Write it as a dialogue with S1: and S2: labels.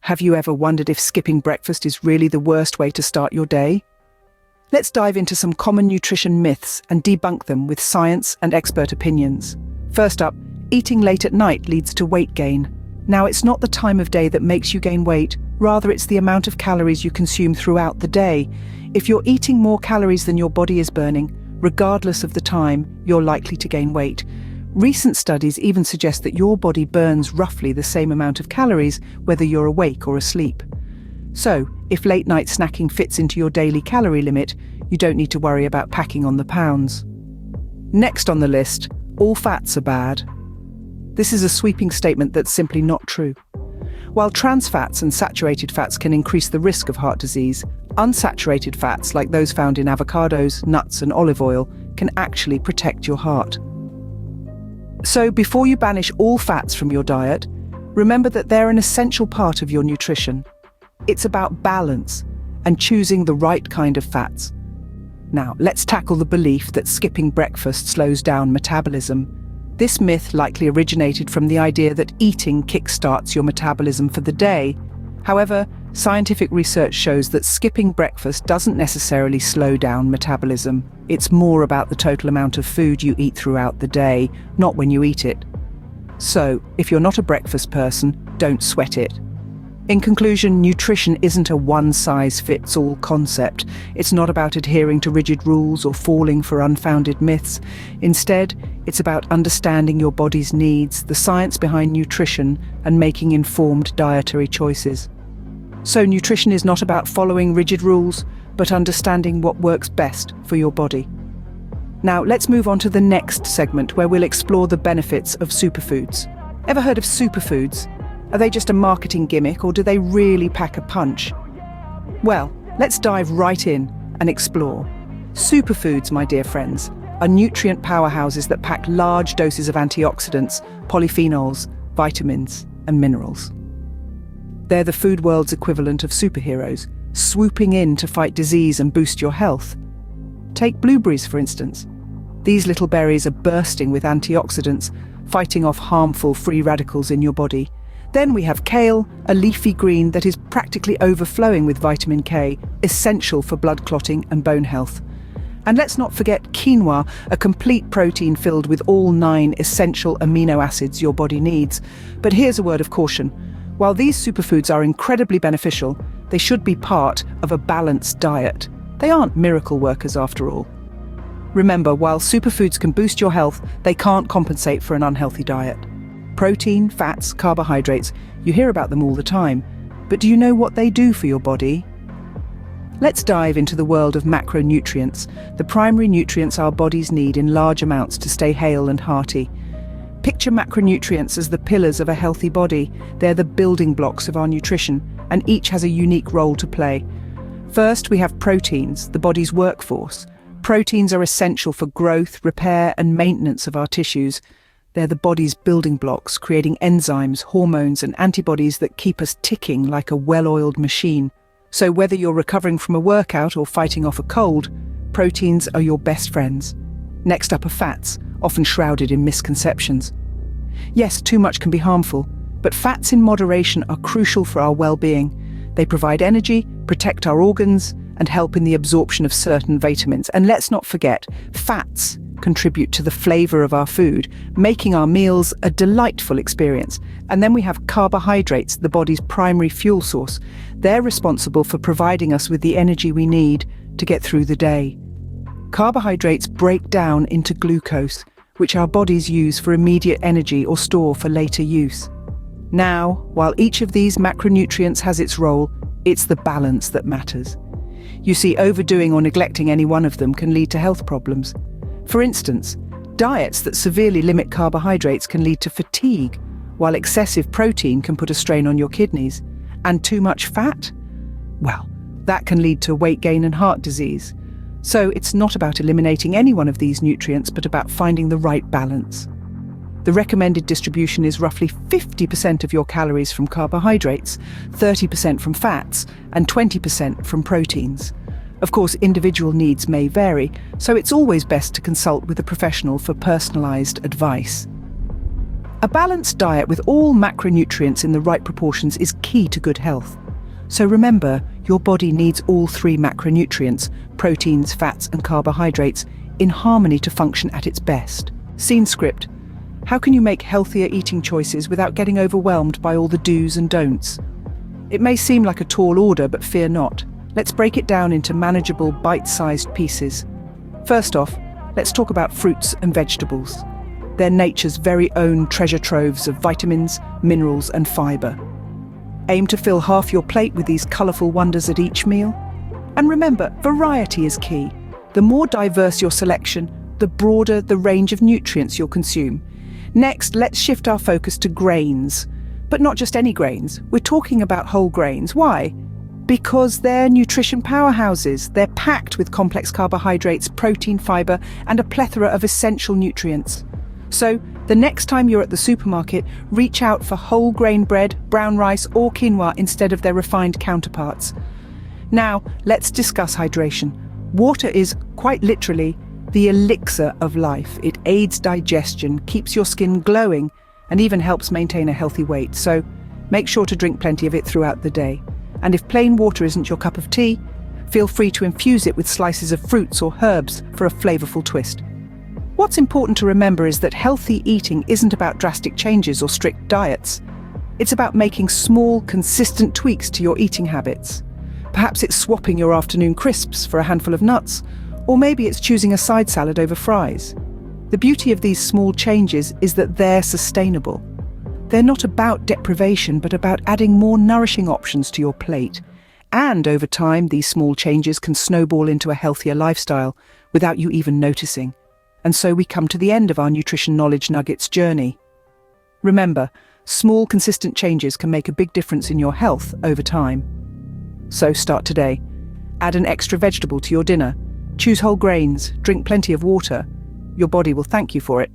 S1: Have you ever wondered if skipping breakfast is really the worst way to start your day? Let's dive into some common nutrition myths and debunk them with science and expert opinions. First up, eating late at night leads to weight gain. Now, it's not the time of day that makes you gain weight, rather it's the amount of calories you consume throughout the day. If you're eating more calories than your body is burning, regardless of the time, you're likely to gain weight. Recent studies even suggest that your body burns roughly the same amount of calories whether you're awake or asleep. So, if late-night snacking fits into your daily calorie limit, you don't need to worry about packing on the pounds. Next on the list, all fats are bad. This is a sweeping statement that's simply not true. While trans fats and saturated fats can increase the risk of heart disease, unsaturated fats like those found in avocados, nuts and olive oil can actually protect your heart. So before you banish all fats from your diet, remember that they're an essential part of your nutrition. It's about balance and choosing the right kind of fats. Now, let's tackle the belief that skipping breakfast slows down metabolism. This myth likely originated from the idea that eating kickstarts your metabolism for the day. However, scientific research shows that skipping breakfast doesn't necessarily slow down metabolism. It's more about the total amount of food you eat throughout the day, not when you eat it. So, if you're not a breakfast person, don't sweat it. In conclusion, nutrition isn't a one-size-fits-all concept. It's not about adhering to rigid rules or falling for unfounded myths. Instead, it's about understanding your body's needs, the science behind nutrition, and making informed dietary choices. So nutrition is not about following rigid rules, but understanding what works best for your body. Now, let's move on to the next segment where we'll explore the benefits of superfoods. Ever heard of superfoods? Are they just a marketing gimmick, or do they really pack a punch? Well, let's dive right in and explore. Superfoods, my dear friends, are nutrient powerhouses that pack large doses of antioxidants, polyphenols, vitamins, and minerals. They're the food world's equivalent of superheroes, swooping in to fight disease and boost your health. Take blueberries, for instance. These little berries are bursting with antioxidants, fighting off harmful free radicals in your body. Then we have kale, a leafy green that is practically overflowing with vitamin K, essential for blood clotting and bone health. And let's not forget quinoa, a complete protein filled with all 9 essential amino acids your body needs. But here's a word of caution. While these superfoods are incredibly beneficial, they should be part of a balanced diet. They aren't miracle workers after all. Remember, while superfoods can boost your health, they can't compensate for an unhealthy diet. Protein, fats, carbohydrates, you hear about them all the time. But do you know what they do for your body? Let's dive into the world of macronutrients, the primary nutrients our bodies need in large amounts to stay hale and hearty. Picture macronutrients as the pillars of a healthy body. They're the building blocks of our nutrition, and each has a unique role to play. First, we have proteins, the body's workforce. Proteins are essential for growth, repair, and maintenance of our tissues. They're the body's building blocks, creating enzymes, hormones, and antibodies that keep us ticking like a well-oiled machine. So whether you're recovering from a workout or fighting off a cold, proteins are your best friends. Next up are fats, often shrouded in misconceptions. Yes, too much can be harmful, but fats in moderation are crucial for our well-being. They provide energy, protect our organs, and help in the absorption of certain vitamins. And let's not forget, fats contribute to the flavor of our food, making our meals a delightful experience. And then we have carbohydrates, the body's primary fuel source. They're responsible for providing us with the energy we need to get through the day. Carbohydrates break down into glucose, which our bodies use for immediate energy or store for later use. Now, while each of these macronutrients has its role, it's the balance that matters. You see, overdoing or neglecting any one of them can lead to health problems. For instance, diets that severely limit carbohydrates can lead to fatigue, while excessive protein can put a strain on your kidneys. And too much fat? Well, that can lead to weight gain and heart disease. So it's not about eliminating any one of these nutrients, but about finding the right balance. The recommended distribution is roughly 50% of your calories from carbohydrates, 30% from fats, and 20% from proteins. Of course, individual needs may vary, so it's always best to consult with a professional for personalized advice. A balanced diet with all macronutrients in the right proportions is key to good health. So remember, your body needs all three macronutrients, proteins, fats and carbohydrates, in harmony to function at its best. Scene script. How can you make healthier eating choices without getting overwhelmed by all the do's and don'ts? It may seem like a tall order, but fear not. Let's break it down into manageable, bite-sized pieces. First off, let's talk about fruits and vegetables. They're nature's very own treasure troves of vitamins, minerals and fibre. Aim to fill half your plate with these colourful wonders at each meal. And remember, variety is key. The more diverse your selection, the broader the range of nutrients you'll consume. Next, let's shift our focus to grains. But not just any grains, we're talking about whole grains. Why? Because they're nutrition powerhouses. They're packed with complex carbohydrates, protein, fibre, and a plethora of essential nutrients. So, the next time you're at the supermarket, reach out for whole grain bread, brown rice, or quinoa instead of their refined counterparts. Now, let's discuss hydration. Water is, quite literally, the elixir of life. It aids digestion, keeps your skin glowing, and even helps maintain a healthy weight. So, make sure to drink plenty of it throughout the day. And if plain water isn't your cup of tea, feel free to infuse it with slices of fruits or herbs for a flavorful twist. What's important to remember is that healthy eating isn't about drastic changes or strict diets. It's about making small, consistent tweaks to your eating habits. Perhaps it's swapping your afternoon crisps for a handful of nuts, or maybe it's choosing a side salad over fries. The beauty of these small changes is that they're sustainable. They're not about deprivation, but about adding more nourishing options to your plate. And over time, these small changes can snowball into a healthier lifestyle without you even noticing. And so we come to the end of our Nutrition Knowledge Nuggets journey. Remember, small, consistent changes can make a big difference in your health over time. So start today. Add an extra vegetable to your dinner. Choose whole grains. Drink plenty of water. Your body will thank you for it.